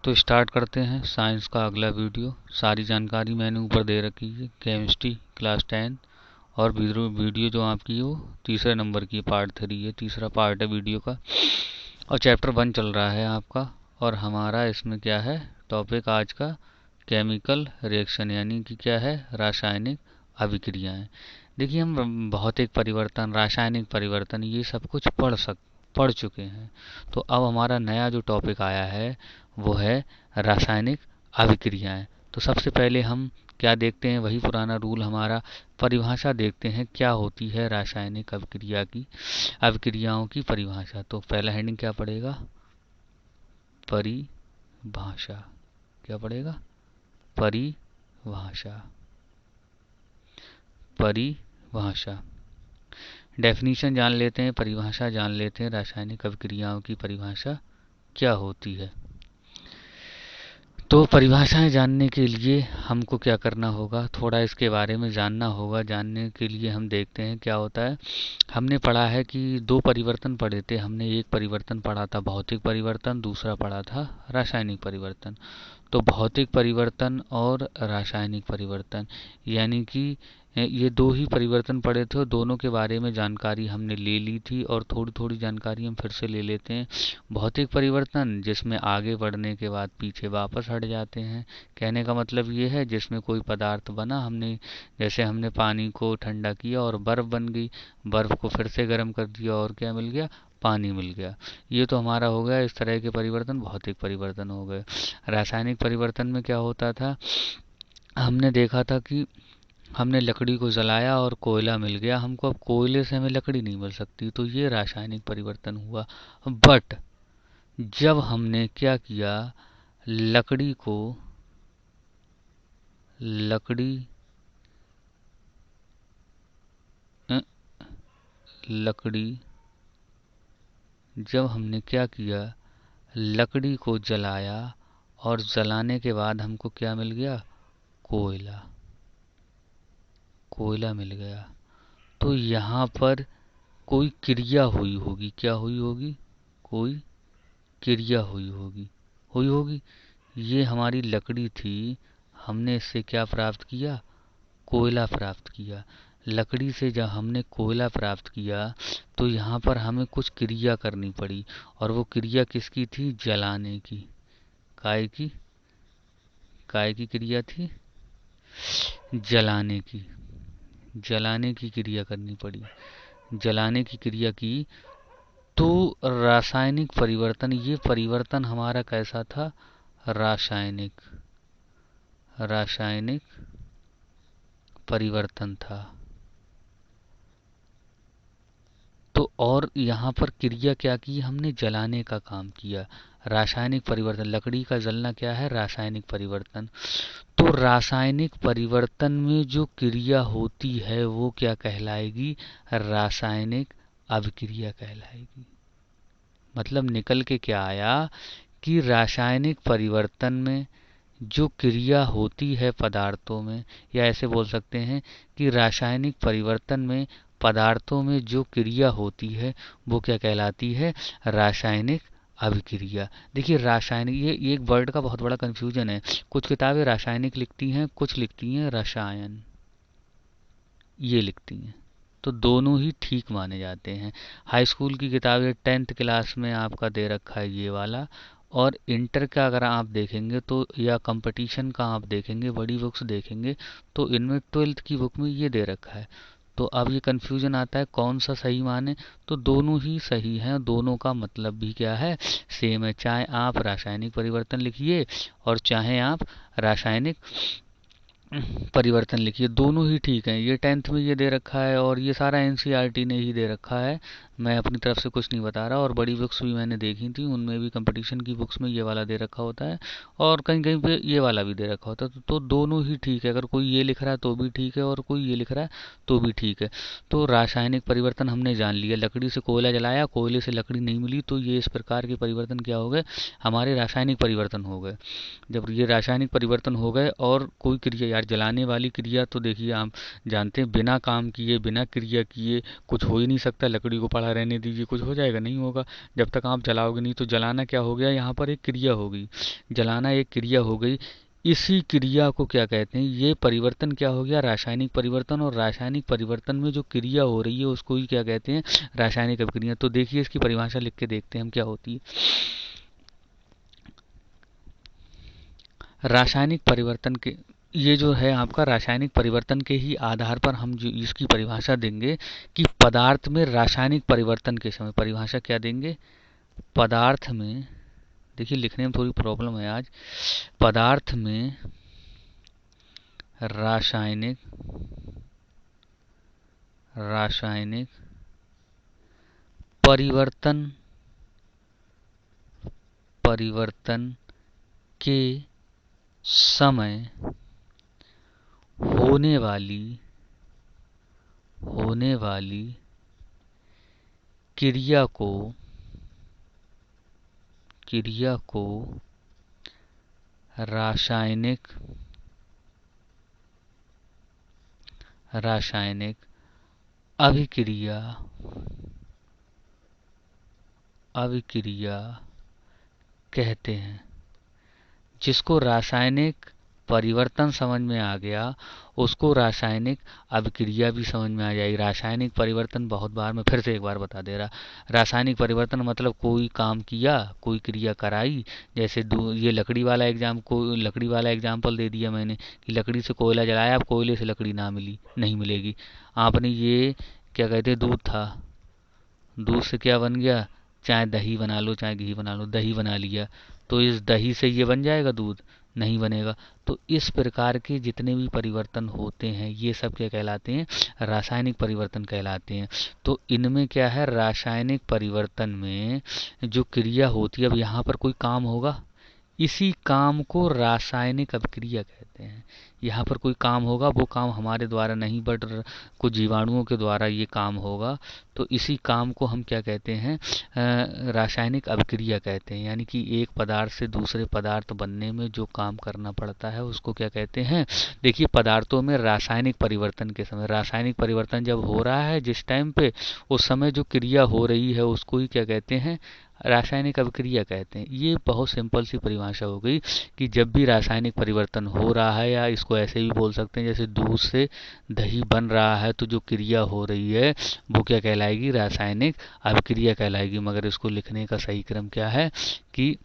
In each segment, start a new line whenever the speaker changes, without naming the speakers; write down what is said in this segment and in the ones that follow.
तो स्टार्ट करते हैं साइंस का अगला वीडियो। सारी जानकारी मैंने ऊपर दे रखी है। केमिस्ट्री क्लास 10 और वीडियो जो आपकी वो तीसरे नंबर की पार्ट 3 है, तीसरा पार्ट है वीडियो का, और चैप्टर 1 चल रहा है आपका। और हमारा इसमें क्या है टॉपिक आज का, केमिकल रिएक्शन, यानी कि क्या है, रासायनिक अभिक्रियाएं। देखिए हम भौतिक परिवर्तन, रासायनिक परिवर्तन, ये सब कुछ पढ़ चुके हैं। तो अब हमारा नया जो टॉपिक आया है वो है रासायनिक अभिक्रियाएं। तो सबसे पहले हम क्या देखते हैं, वही पुराना रूल हमारा, परिभाषा देखते हैं क्या होती है रासायनिक अभिक्रियाओं की परिभाषा। तो पहला हेडिंग क्या पड़ेगा, परिभाषा। क्या पड़ेगा, परिभाषा। परिभाषा डेफिनीशन जान लेते हैं, परिभाषा जान लेते हैं, रासायनिक अभिक्रियाओं की परिभाषा क्या होती है। तो परिभाषाएं जानने के लिए हमको क्या करना होगा, थोड़ा इसके बारे में जानना होगा। जानने के लिए हम देखते हैं क्या होता है। हमने पढ़ा है कि 2 परिवर्तन पढ़े थे हमने। एक परिवर्तन पढ़ा था भौतिक परिवर्तन, दूसरा पढ़ा था रासायनिक परिवर्तन। तो भौतिक परिवर्तन और रासायनिक परिवर्तन, यानी कि ये 2 ही परिवर्तन पड़े थे और दोनों के बारे में जानकारी हमने ले ली थी, और थोड़ी थोड़ी जानकारी हम फिर से ले लेते हैं। भौतिक परिवर्तन जिसमें आगे बढ़ने के बाद पीछे वापस हट जाते हैं। कहने का मतलब ये है जिसमें कोई पदार्थ बना, जैसे हमने पानी को ठंडा किया और बर्फ बन गई, बर्फ को फिर से गर्म कर दिया और क्या मिल गया, पानी मिल गया। ये तो हमारा हो गया, इस तरह के परिवर्तन भौतिक परिवर्तन हो गए। रासायनिक परिवर्तन में क्या होता था, हमने देखा था कि हमने लकड़ी को जलाया और कोयला मिल गया हमको। अब कोयले से हमें लकड़ी नहीं मिल सकती, तो ये रासायनिक परिवर्तन हुआ। बट जब हमने क्या किया, लकड़ी को जब हमने क्या किया, लकड़ी को जलाया और जलाने के बाद हमको क्या मिल गया, कोयला मिल गया। तो यहाँ पर कोई क्रिया हुई होगी। क्या हुई होगी, कोई क्रिया हुई होगी। ये हमारी लकड़ी थी, हमने इससे क्या प्राप्त किया, कोयला प्राप्त किया। लकड़ी से जब हमने कोयला प्राप्त किया तो यहाँ पर हमें कुछ क्रिया करनी पड़ी, और वो क्रिया किसकी थी, जलाने की। काय की क्रिया थी, जलाने की क्रिया करनी पड़ी। जलाने की क्रिया की तो रासायनिक परिवर्तन, ये परिवर्तन हमारा कैसा था, रासायनिक परिवर्तन था। तो और यहाँ पर क्रिया क्या की, हमने जलाने का काम किया। रासायनिक परिवर्तन, लकड़ी का जलना क्या है, रासायनिक परिवर्तन। तो रासायनिक परिवर्तन में जो क्रिया होती है वो क्या कहलाएगी, रासायनिक अभिक्रिया कहलाएगी। मतलब निकल के क्या आया कि रासायनिक परिवर्तन में जो क्रिया होती है पदार्थों में, या ऐसे बोल सकते हैं कि रासायनिक परिवर्तन में पदार्थों में जो क्रिया होती है वो क्या कहलाती है, रासायनिक अभिक्रिया। देखिए रासायनिक, ये एक वर्ड का बहुत बड़ा कंफ्यूजन है। कुछ किताबें रासायनिक लिखती हैं, कुछ लिखती हैं रसायन, ये लिखती हैं। तो दोनों ही ठीक माने जाते हैं। हाई स्कूल की किताबें 10th क्लास में आपका दे रखा है ये वाला, और इंटर का अगर आप देखेंगे तो, या कंपटीशन का आप देखेंगे, बड़ी बुक्स देखेंगे तो इनमें 12th की बुक में ये दे रखा है। तो अब ये कंफ्यूजन आता है कौन सा सही माने। तो दोनों ही सही हैं, दोनों का मतलब भी क्या है, सेम है। चाहे आप रासायनिक परिवर्तन लिखिए और चाहे आप रासायनिक परिवर्तन लिखिए, दोनों ही ठीक हैं। ये 10th में ये दे रखा है और ये सारा एनसीईआरटी ने ही दे रखा है, मैं अपनी तरफ से कुछ नहीं बता रहा। और बड़ी बुक्स भी मैंने देखी थी, उनमें भी कंपटीशन की बुक्स में ये वाला दे रखा होता है, और कहीं कहीं पे ये वाला भी दे रखा होता है। तो दोनों ही ठीक है, अगर कोई ये लिख रहा है तो भी ठीक है और कोई ये लिख रहा है तो भी ठीक है। तो रासायनिक परिवर्तन हमने जान लिया, लकड़ी से कोयला जलाया, कोयले से लकड़ी नहीं मिली, तो ये इस प्रकार के परिवर्तन क्या हो गए, हमारे रासायनिक परिवर्तन हो गए। जब ये रासायनिक परिवर्तन हो गए और कोई क्रिया, यार यार जलाने वाली क्रिया तो देखिए आप जानते हैं बिना काम किए बिना क्रिया किए कुछ हो ही नहीं सकता। लकड़ी को पड़ा रहने दीजिए, कुछ हो जाएगा? नहीं होगा जब तक आप जलाओगे नहीं। तो जलाना क्या हो गया? यहाँ पर एक क्रिया हो गई, जलाना एक क्रिया हो गई। इसी क्रिया को क्या कहते हैं? ये परिवर्तन क्या हो गया? रासायनिक परिवर्तन। और रासायनिक परिवर्तन में जो क्रिया हो रही है उसको ही क्या कहते हैं? रासायनिक अभिक्रिया। तो देखिए इसकी परिभाषा लिख के देखते हैं हम क्या होती है। रासायनिक परिवर्तन के, ये जो है आपका रासायनिक परिवर्तन के ही आधार पर हम जो इसकी परिभाषा देंगे कि पदार्थ में रासायनिक परिवर्तन के समय परिभाषा क्या देंगे? पदार्थ में, देखिए लिखने में थोड़ी प्रॉब्लम है आज। पदार्थ में रासायनिक रासायनिक परिवर्तन परिवर्तन के समय होने वाली क्रिया को रासायनिक अभिक्रिया कहते हैं। जिसको रासायनिक परिवर्तन समझ में आ गया उसको रासायनिक अभिक्रिया भी समझ में आ जाएगी। रासायनिक परिवर्तन बहुत बार, मैं फिर से एक बार बता दे रहा, रासायनिक परिवर्तन मतलब कोई काम किया, कोई क्रिया कराई। जैसे ये लकड़ी वाला एग्जाम्पल दे दिया मैंने कि लकड़ी से कोयला जलाया, अब कोयले से लकड़ी नहीं मिलेगी। आपने ये क्या कहते, दूध था, दूध से क्या बन गया? चाहे दही बना लो चाहे घी बना लो, दही बना लिया, तो इस दही से ये बन जाएगा दूध? नहीं बनेगा। तो इस प्रकार के जितने भी परिवर्तन होते हैं ये सब क्या कहलाते हैं? रासायनिक परिवर्तन कहलाते हैं। तो इनमें क्या है? रासायनिक परिवर्तन में जो क्रिया होती है, अब यहाँ पर कोई काम होगा, इसी काम को रासायनिक अभिक्रिया कहते हैं। यहाँ पर कोई काम होगा, वो काम हमारे द्वारा नहीं बट कुछ जीवाणुओं के द्वारा ये काम होगा। तो इसी काम को हम क्या कहते हैं? रासायनिक अभिक्रिया कहते हैं। यानी कि एक पदार्थ से दूसरे पदार्थ बनने में जो काम करना पड़ता है उसको क्या कहते हैं? देखिए पदार्थों में रासायनिक परिवर्तन के समय, रासायनिक परिवर्तन जब हो रहा है जिस टाइम पे, उस समय जो क्रिया हो रही है उसको ही क्या कहते हैं? रासायनिक अभिक्रिया कहते हैं। ये बहुत सिंपल सी परिभाषा हो गई कि जब भी रासायनिक परिवर्तन हो रहा है, या इसको ऐसे भी बोल सकते हैं जैसे दूध से दही बन रहा है, तो जो क्रिया हो रही है वो क्या कहलाएगी? रासायनिक अभिक्रिया कहलाएगी। मगर इसको लिखने का सही क्रम क्या है कि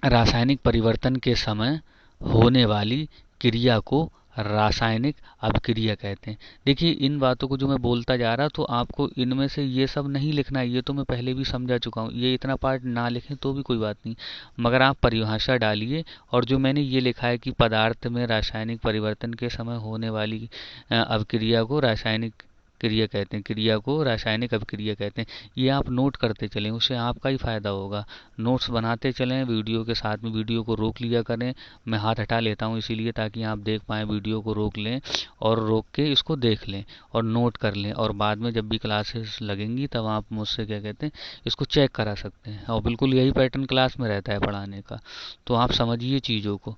रासायनिक परिवर्तन के समय होने वाली क्रिया को रासायनिक अभिक्रिया कहते हैं। देखिए इन बातों को जो मैं बोलता जा रहा, तो आपको इनमें से ये सब नहीं लिखना है, ये तो मैं पहले भी समझा चुका हूँ। ये इतना पार्ट ना लिखें तो भी कोई बात नहीं, मगर आप परिभाषा डालिए। और जो मैंने ये लिखा है कि पदार्थ में रासायनिक परिवर्तन के समय होने वाली अभिक्रिया को रासायनिक क्रिया कहते हैं, क्रिया को रासायनिक अभिक्रिया कहते हैं। ये आप नोट करते चलें, उससे आपका ही फायदा होगा। नोट्स बनाते चलें, वीडियो के साथ में वीडियो को रोक लिया करें। मैं हाथ हटा लेता हूँ इसीलिए, ताकि आप देख पाएँ। वीडियो को रोक लें और रोक के इसको देख लें और नोट कर लें, और बाद में जब भी क्लासेस लगेंगी तब आप मुझसे क्या कहते हैं, इसको चेक करा सकते हैं। और बिल्कुल यही पैटर्न क्लास में रहता है पढ़ाने का, तो आप समझिए चीज़ों को।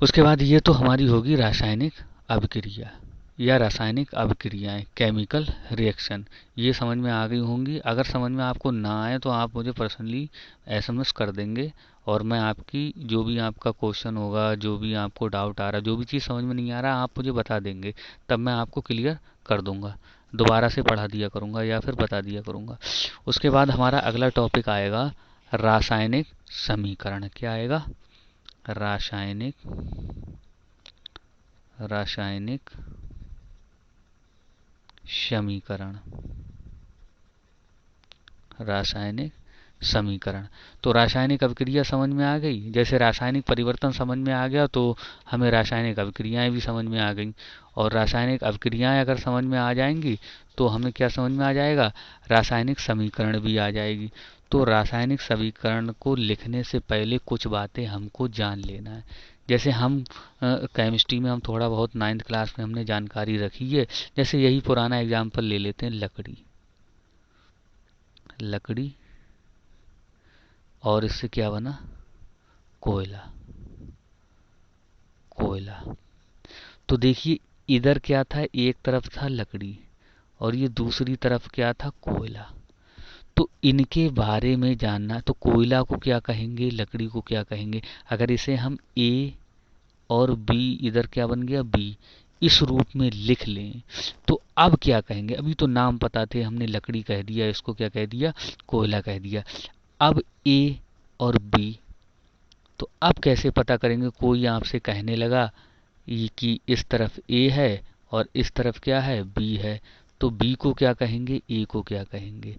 उसके बाद ये तो हमारी होगी रासायनिक अभिक्रिया या रासायनिक अभिक्रियाएं, केमिकल रिएक्शन। ये समझ में आ गई होंगी। अगर समझ में आपको ना आए तो आप मुझे पर्सनली एसएमएस कर देंगे, और मैं आपकी जो भी आपका क्वेश्चन होगा, जो भी आपको डाउट आ रहा, जो भी चीज़ समझ में नहीं आ रहा, आप मुझे बता देंगे, तब मैं आपको क्लियर कर दूंगा। दोबारा से पढ़ा दिया करूंगा या फिर बता दिया करूंगा। उसके बाद हमारा अगला टॉपिक आएगा रासायनिक समीकरण। क्या आएगा? रासायनिक रासायनिक समीकरण। रासायनिक समीकरण। तो रासायनिक अभिक्रिया समझ में आ गई। जैसे रासायनिक परिवर्तन समझ में आ गया, तो हमें रासायनिक अभिक्रियाएं भी समझ में आ गई। और रासायनिक अभिक्रियाएं अगर समझ में आ जाएंगी तो हमें क्या समझ में आ जाएगा? रासायनिक समीकरण भी आ जाएगी। तो रासायनिक समीकरण को लिखने से पहले कुछ बातें हमको जान लेना है। जैसे हम केमिस्ट्री में हम थोड़ा बहुत 9th क्लास में हमने जानकारी रखी है। जैसे यही पुराना एग्जाम्पल ले लेते हैं, लकड़ी। लकड़ी और इससे क्या बना? कोयला। कोयला। तो देखिए इधर क्या था, एक तरफ था लकड़ी और ये दूसरी तरफ क्या था, कोयला। तो इनके बारे में जानना, तो कोयला को क्या कहेंगे, लकड़ी को क्या कहेंगे। अगर इसे हम ए और बी, इधर क्या बन गया बी, इस रूप में लिख लें तो अब क्या कहेंगे। अभी तो नाम पता थे, हमने लकड़ी कह दिया, इसको क्या कह दिया, कोयला कह दिया। अब ए और बी, तो अब कैसे पता करेंगे। कोई आपसे कहने लगा ये कि इस तरफ ए है और इस तरफ क्या है, बी है, तो बी को क्या कहेंगे, ए को क्या कहेंगे।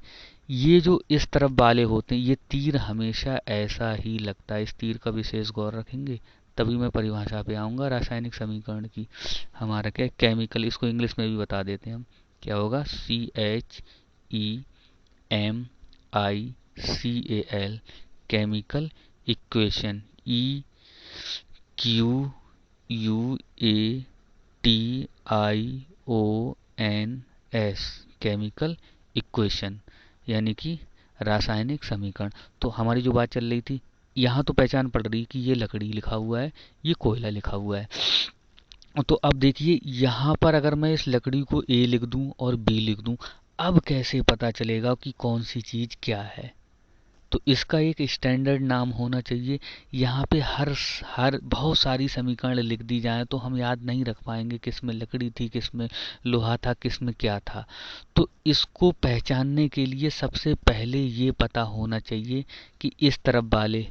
ये जो इस तरफ वाले होते हैं, ये तीर हमेशा ऐसा ही लगता है, इस तीर का विशेष गौर रखेंगे तभी मैं परिभाषा पे आऊंगा रासायनिक समीकरण की। हमारा क्या केमिकल, इसको इंग्लिश में भी बता देते हैं हम, क्या होगा, CHEMICAL, chemical equation, EQUATIONS, chemical equation, यानी कि रासायनिक समीकरण। तो हमारी जो बात चल रही थी, यहाँ तो पहचान पड़ रही कि ये लकड़ी लिखा हुआ है, ये कोयला लिखा हुआ है। तो अब देखिए यहाँ पर अगर मैं इस लकड़ी को ए लिख दूं और बी लिख दूं, अब कैसे पता चलेगा कि कौन सी चीज क्या है। तो इसका एक स्टैंडर्ड नाम होना चाहिए। यहाँ पे हर बहुत सारी समीकरण लिख दी जाए तो हम याद नहीं रख पाएंगे किस में लकड़ी थी, किस में लोहा था, किस में क्या था। तो इसको पहचानने के लिए सबसे पहले ये पता होना चाहिए कि इस तरफ वाले,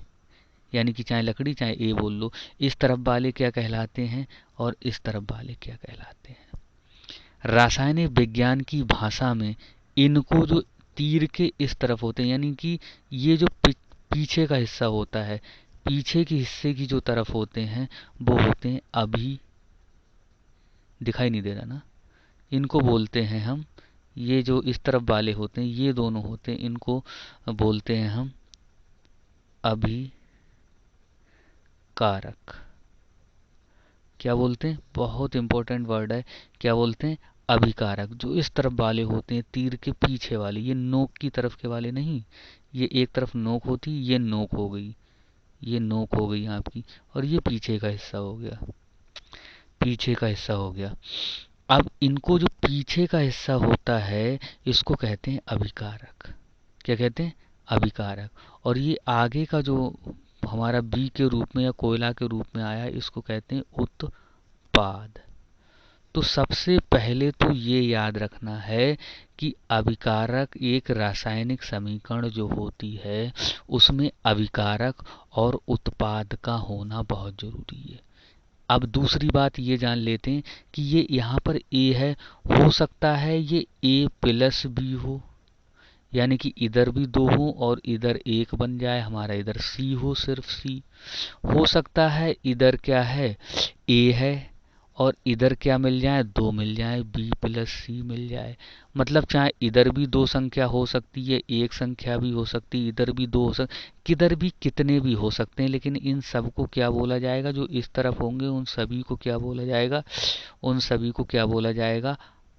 यानी कि चाहे लकड़ी चाहे ए बोल लो, इस तरफ वाले क्या कहलाते हैं और इस तरफ वाले क्या कहलाते हैं। रासायनिक विज्ञान की भाषा में इनको जो तीर के इस तरफ होते हैं, यानी कि ये जो पीछे का हिस्सा होता है, पीछे के हिस्से की जो तरफ होते हैं वो होते हैं अभी, दिखाई नहीं दे रहा ना, इनको बोलते हैं हम, ये जो इस तरफ वाले होते हैं ये दोनों होते हैं, इनको बोलते हैं हम अभिकारक। क्या बोलते हैं, बहुत इंपॉर्टेंट वर्ड है, क्या बोलते हैं, अभिकारक। जो इस तरफ वाले होते हैं तीर के पीछे वाले, ये नोक की तरफ के वाले नहीं, ये एक तरफ नोक होती, ये नोक हो गई, ये नोक हो गई आपकी, और ये पीछे का हिस्सा हो गया, पीछे का हिस्सा हो गया। अब इनको जो पीछे का हिस्सा होता है इसको कहते हैं अभिकारक। क्या कहते हैं, अभिकारक। और ये आगे का जो हमारा बी के रूप में या कोयला के रूप में आया, इसको कहते हैं उत्पाद। तो सबसे पहले तो ये याद रखना है कि अभिकारक एक रासायनिक समीकरण जो होती है उसमें अभिकारक और उत्पाद का होना बहुत जरूरी है। अब दूसरी बात ये जान लेते हैं कि ये यहाँ पर ए है, हो सकता है ये ए प्लस बी हो, यानी कि इधर भी दो हो और इधर एक बन जाए, हमारा इधर सी हो, सिर्फ सी। हो सकता है इधर क्या है, ए है और इधर क्या मिल जाए, दो मिल जाए, बी प्लस सी मिल जाए। मतलब चाहे इधर भी दो संख्या हो सकती है, एक संख्या भी हो सकती है, इधर भी दो हो सकती, किधर भी कितने भी हो सकते हैं, लेकिन इन सबको क्या बोला जाएगा, जो इस तरफ होंगे उन सभी को क्या बोला जाएगा, उन सभी को क्या बोला जाएगा,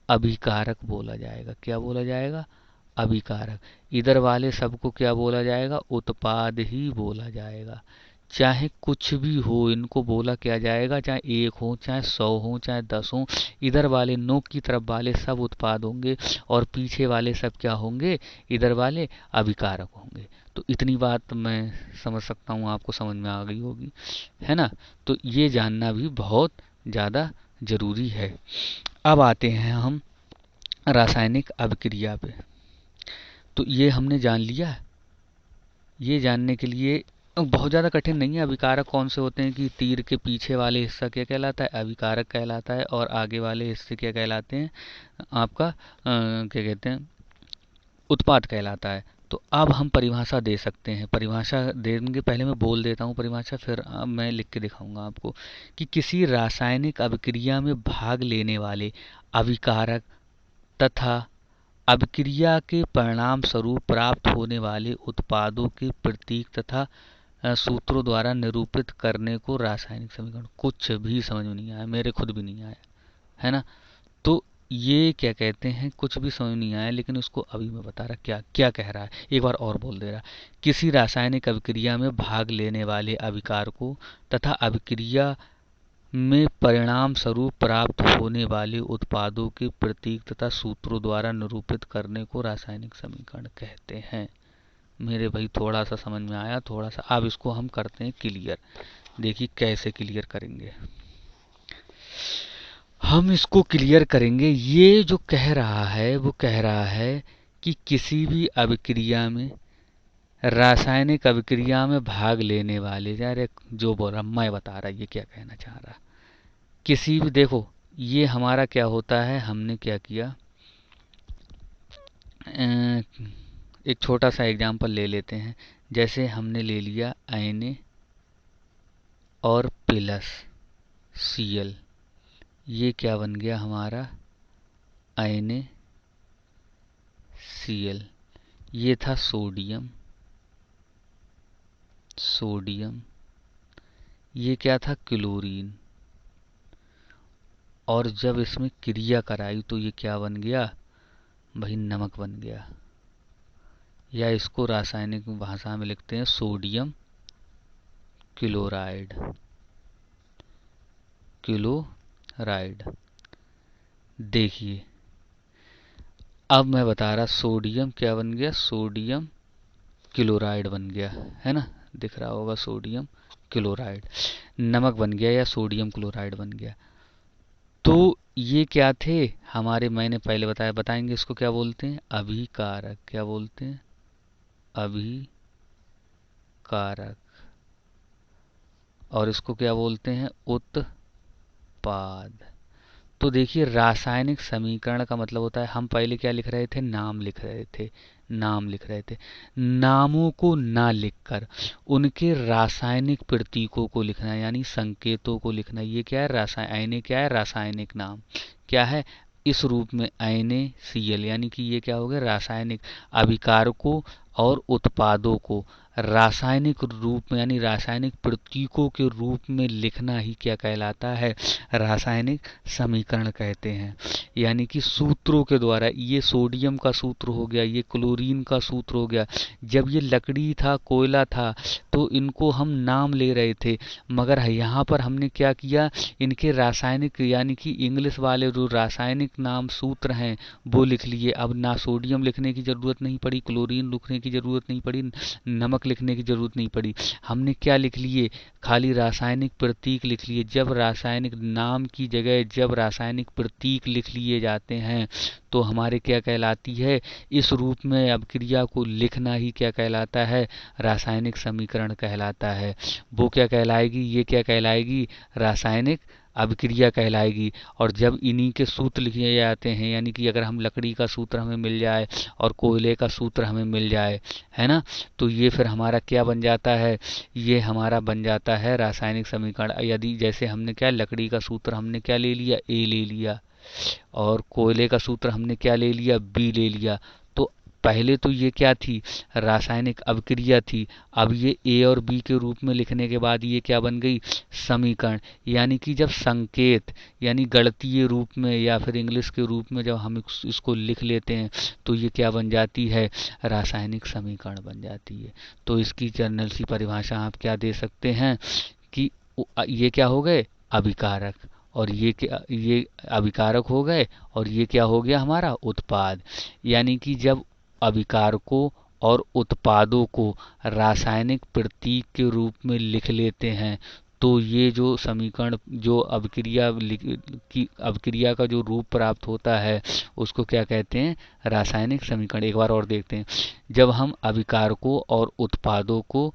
अभिकारक बोला जाएगा। क्या बोला जाएगा, अभिकारक। इधर वाले सबको क्या बोला जाएगा, उत्पाद ही बोला जाएगा। चाहे कुछ भी हो इनको बोला क्या जाएगा, चाहे एक हो, चाहे 100 हो, चाहे 10 हो, इधर वाले नोक की तरफ वाले सब उत्पाद होंगे और पीछे वाले सब क्या होंगे, इधर वाले अभिकारक होंगे। तो इतनी बात मैं समझ सकता हूँ आपको समझ में आ गई होगी, है ना। तो ये जानना भी बहुत ज़्यादा जरूरी है। अब आते हैं हम रासायनिक अभिक्रिया पे। तो ये हमने जान लिया। ये जानने के लिए बहुत ज़्यादा कठिन नहीं है। अभिकारक कौन से होते हैं कि तीर के पीछे वाले हिस्सा क्या कहलाता है, अभिकारक कहलाता है, और आगे वाले हिस्से क्या कहलाते हैं, आपका क्या कहते हैं, उत्पाद कहलाता है। तो अब हम परिभाषा दे सकते हैं। परिभाषा देंगे, पहले मैं बोल देता हूँ परिभाषा, फिर मैं लिख के दिखाऊंगा आपको कि किसी रासायनिक अभिक्रिया में भाग लेने वाले अभिकारक तथा अभिक्रिया के परिणाम स्वरूप प्राप्त होने वाले उत्पादों के प्रतीक तथा सूत्रों द्वारा निरूपित करने को रासायनिक समीकरण। कुछ भी समझ में नहीं आया, मेरे खुद भी नहीं आया, है ना। तो ये क्या कहते हैं, कुछ भी समझ नहीं आया, लेकिन उसको अभी मैं बता रहा क्या क्या कह रहा है, एक बार और बोल दे रहा। किसी रासायनिक अभिक्रिया में भाग लेने वाले अभिकारकों तथा अभिक्रिया में परिणाम स्वरूप प्राप्त होने वाले उत्पादों के प्रतीक तथा सूत्रों द्वारा निरूपित करने को रासायनिक समीकरण कहते हैं। मेरे भाई थोड़ा सा समझ में आया, थोड़ा सा। अब इसको हम करते हैं क्लियर। देखिए कैसे क्लियर करेंगे। हम इसको क्लियर करेंगे। ये जो कह रहा है वो कह रहा है कि किसी भी अभिक्रिया में, रासायनिक अभिक्रिया में भाग लेने वाले, यार जो बोल रहा मैं बता रहा ये क्या कहना चाह रहा। किसी भी, देखो ये हमारा क्या होता है, हमने क्या किया, एक छोटा सा एग्जांपल ले लेते हैं। जैसे हमने ले लिया Na और प्लस Cl। ये क्या बन गया हमारा, NaCl। ये था सोडियम, ये क्या था, क्लोरीन। और जब इसमें क्रिया कराई तो ये क्या बन गया भाई, नमक बन गया। या इसको रासायनिक भाषा में लिखते हैं सोडियम क्लोराइड। देखिए अब मैं बता रहा, सोडियम क्या बन गया, सोडियम क्लोराइड बन गया, है ना, दिख रहा होगा सोडियम क्लोराइड। नमक बन गया या सोडियम क्लोराइड बन गया। तो ये क्या थे हमारे, मैंने पहले बताया, बताएंगे इसको क्या बोलते हैं, अभिकारक। क्या बोलते हैं, अभिकारक। और इसको क्या बोलते हैं, उत्पाद। तो देखिए रासायनिक समीकरण का मतलब होता है, हम पहले क्या लिख रहे थे, नाम लिख रहे थे, नामों को ना लिखकर उनके रासायनिक प्रतीकों को लिखना, यानी संकेतों को लिखना। ये क्या है, क्या है, रासायनिक नाम क्या है, इस रूप में NaCl, यानी कि ये क्या हो गया, रासायनिक अभिकारकों और उत्पादों को रासायनिक रूप में, यानी रासायनिक प्रतीकों के रूप में लिखना ही क्या कहलाता है, रासायनिक समीकरण कहते हैं। यानी कि सूत्रों के द्वारा, ये सोडियम का सूत्र हो गया, ये क्लोरीन का सूत्र हो गया। जब ये लकड़ी था, कोयला था, तो इनको हम नाम ले रहे थे, मगर यहाँ पर हमने क्या किया, इनके रासायनिक, यानी कि इंग्लिश वाले जो रासायनिक नाम सूत्र हैं वो लिख लिए। अब ना सोडियम लिखने की जरूरत नहीं पड़ी, क्लोरीन लिखने की जरूरत नहीं पड़ी, नमक लिखने की जरूरत नहीं पड़ी। हमने क्या लिख लिए, खाली रासायनिक प्रतीक लिख लिए। जब रासायनिक नाम की जगह जब रासायनिक प्रतीक लिख लिए जाते हैं तो हमारे क्या कहलाती है, इस रूप में अभिक्रिया को लिखना ही क्या कहलाता है, रासायनिक समीकरण कहलाता है। वो क्या कहलाएगी, ये क्या कहलाएगी, रासायनिक अभिक्रिया कहलाएगी। और जब इन्हीं के सूत्र लिखे जाते हैं, यानी कि अगर हम लकड़ी का सूत्र हमें मिल जाए और कोयले का सूत्र हमें मिल जाए, है ना, तो ये फिर हमारा क्या बन जाता है, ये हमारा बन जाता है रासायनिक समीकरण। यदि जैसे हमने क्या, लकड़ी का सूत्र हमने क्या ले लिया, A ले लिया, और कोयले का सूत्र हमने क्या ले लिया, B ले लिया। तो पहले तो ये क्या थी, रासायनिक अभिक्रिया थी। अब ये A और B के रूप में लिखने के बाद ये क्या बन गई, समीकरण। यानी कि जब संकेत, यानी गणितीय रूप में या फिर इंग्लिश के रूप में जब हम इसको लिख लेते हैं तो ये क्या बन जाती है, रासायनिक समीकरण बन जाती है। तो इसकी जनरल सी परिभाषा आप क्या दे सकते हैं कि ये क्या हो गए, अभिकारक, और ये अभिकारक हो गए, और ये क्या हो गया हमारा, उत्पाद। यानी कि जब अभिकारकों और उत्पादों को रासायनिक प्रतीक के रूप में लिख लेते हैं तो ये जो समीकरण, जो अभिक्रिया का जो रूप प्राप्त होता है उसको क्या कहते हैं, रासायनिक समीकरण। एक बार और देखते हैं, जब हम अभिकारकों और उत्पादों को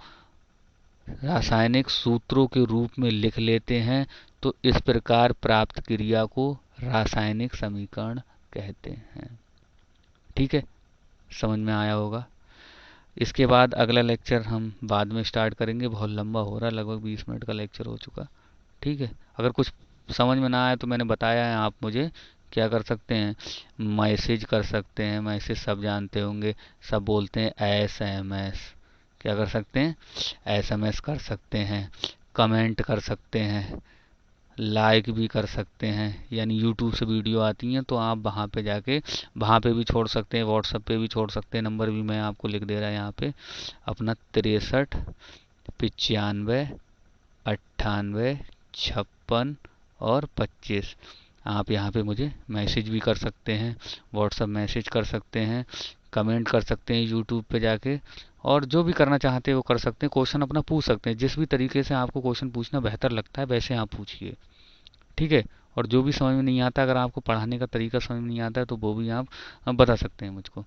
रासायनिक सूत्रों के रूप में लिख लेते हैं तो इस प्रकार प्राप्त क्रिया को रासायनिक समीकरण कहते हैं। ठीक है, समझ में आया होगा। इसके बाद अगला लेक्चर हम बाद में स्टार्ट करेंगे, बहुत लंबा हो रहा है, लगभग 20 मिनट का लेक्चर हो चुका। ठीक है, अगर कुछ समझ में ना आए तो मैंने बताया है, आप मुझे क्या कर सकते हैं, मैसेज कर सकते हैं। मैसेज सब जानते होंगे, सब बोलते हैं SMS। क्या कर सकते हैं, SMS कर सकते हैं, कमेंट कर सकते हैं, लाइक भी कर सकते हैं। यानी यूट्यूब से वीडियो आती हैं तो आप वहाँ पे जाके वहाँ पे भी छोड़ सकते हैं, व्हाट्सएप पे भी छोड़ सकते हैं। नंबर भी मैं आपको लिख दे रहा है यहाँ पे अपना, 63 95 98 56 और 25। आप यहाँ पे मुझे मैसेज भी कर सकते हैं, व्हाट्सअप मैसेज कर सकते हैं, कमेंट कर सकते हैं यूट्यूब पे जाके, और जो भी करना चाहते हैं वो कर सकते हैं। क्वेश्चन अपना पूछ सकते हैं, जिस भी तरीके से आपको क्वेश्चन पूछना बेहतर लगता है वैसे आप पूछिए, ठीक है। और जो भी समझ में नहीं आता, अगर आपको पढ़ाने का तरीका समझ में नहीं आता है तो वो भी आप बता सकते हैं मुझको,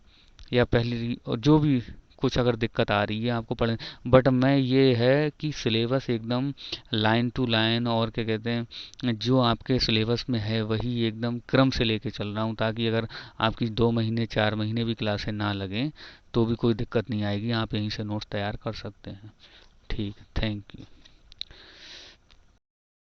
या पहले और जो भी कुछ अगर दिक्कत आ रही है आपको पढ़ने। बट मैं ये है कि सिलेबस एकदम लाइन टू लाइन, और क्या कहते हैं, जो आपके सिलेबस में है वही एकदम क्रम से लेके चल रहा हूँ, ताकि अगर आपकी 2 महीने 4 महीने भी क्लासें ना लगें तो भी कोई दिक्कत नहीं आएगी, आप यहीं से नोट्स तैयार कर सकते हैं। ठीक, थैंक यू।